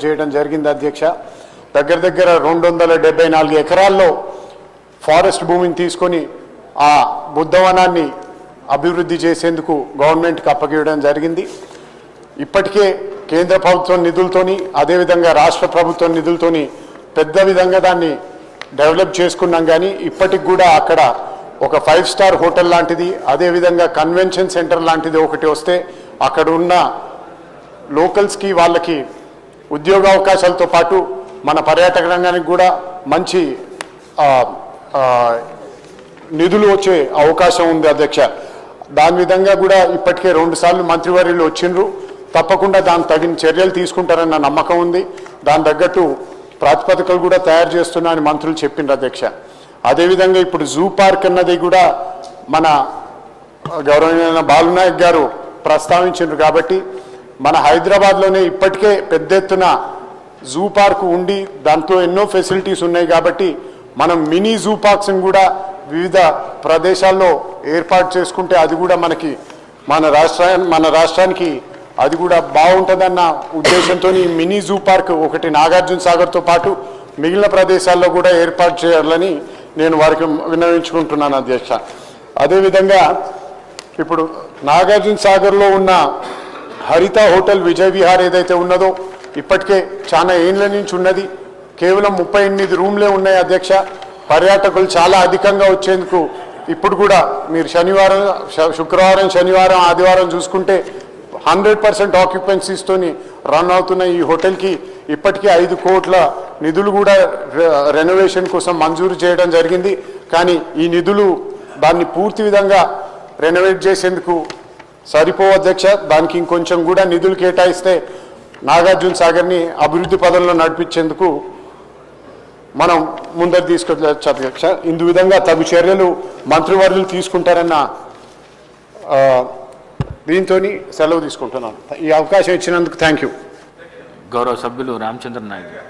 చేయడం జరిగింది అధ్యక్ష. దగ్గర దగ్గర 274 ఎకరాల్లో ఫారెస్ట్ భూమిని తీసుకొని ఆ బుద్ధవనాన్ని అభివృద్ధి చేసేందుకు గవర్నమెంట్కి అప్పగివ్వడం జరిగింది. ఇప్పటికే కేంద్ర ప్రభుత్వం నిధులతోని అదేవిధంగా రాష్ట్ర ప్రభుత్వం నిధులతోని పెద్ద విధంగా దాన్ని డెవలప్ చేసుకున్నాం. కానీ ఇప్పటికి కూడా అక్కడ ఒక 5 స్టార్ హోటల్ లాంటిది అదేవిధంగా కన్వెన్షన్ సెంటర్ లాంటిది ఒకటి వస్తే అక్కడ ఉన్న లోకల్స్కి వాళ్ళకి ఉద్యోగ అవకాశాలతో పాటు మన పర్యాటక రంగానికి కూడా మంచి నిధులు వచ్చే అవకాశం ఉంది అధ్యక్ష. దాని విధంగా కూడా ఇప్పటికే 2 సార్లు మంత్రివర్యులు వచ్చిండ్రు. తప్పకుండా దానికి తగిన చర్యలు తీసుకుంటారన్న నమ్మకం ఉంది. దాని తగ్గట్టు ప్రాతిపదికలు కూడా తయారు చేస్తున్నా అని మంత్రులు చెప్పిండ్రు అధ్యక్ష. అదేవిధంగా ఇప్పుడు జూ పార్క్ అన్నది కూడా మన గౌరవనీయ బాలునాయక్ గారు ప్రస్తావించారు. కాబట్టి మన హైదరాబాద్లోనే ఇప్పటికే పెద్ద ఎత్తున జూ పార్క్ ఉండి దాంతో ఎన్నో ఫెసిలిటీస్ ఉన్నాయి. కాబట్టి మనం మినీ జూ పార్క్స్ని కూడా వివిధ ప్రదేశాల్లో ఏర్పాటు చేసుకుంటే అది కూడా మనకి మన రాష్ట్రానికి అది కూడా బాగుంటుందన్న ఉద్దేశంతో మినీ జూ పార్క్ ఒకటి నాగార్జున సాగర్తో పాటు మిగిలిన ప్రదేశాల్లో కూడా ఏర్పాటు చేయాలని నేను వారికి విన్నవించుకుంటున్నాను అధ్యక్ష. అదేవిధంగా ఇప్పుడు నాగార్జున సాగర్లో ఉన్న హరిత హోటల్ విజయ్ విహార్ ఏదైతే ఉన్నదో ఇప్పటికే చాలా ఏళ్ళ నుంచి ఉన్నది. కేవలం 38 రూమ్లే ఉన్నాయి అధ్యక్ష. పర్యాటకులు చాలా అధికంగా వచ్చేందుకు ఇప్పుడు కూడా మీరు శుక్రవారం శనివారం ఆదివారం చూసుకుంటే 100% ఆక్యుపెన్సీస్తోని రన్ అవుతున్న ఈ హోటల్కి ఇప్పటికీ 5 కోట్ల నిధులు కూడా రెనోవేషన్ కోసం మంజూరు చేయడం జరిగింది. కానీ ఈ నిధులు దాన్ని పూర్తి విధంగా రెనోవేట్ చేసేందుకు సరిపోవు అధ్యక్ష. దానికి ఇంకొంచెం కూడా నిధులు కేటాయిస్తే నాగార్జున సాగర్ని అభివృద్ధి పదంలో నడిపించేందుకు మనం ముందరు తీసుకొచ్చు అధ్యక్ష. ఇందు విధంగా తగు చర్యలు మంత్రివర్యులు తీసుకుంటారన్న దీంతో సెలవు తీసుకుంటున్నాను. ఈ అవకాశం ఇచ్చినందుకు థ్యాంక్ యూ. గౌరవ సభ్యులు రామచంద్ర నాయుడు.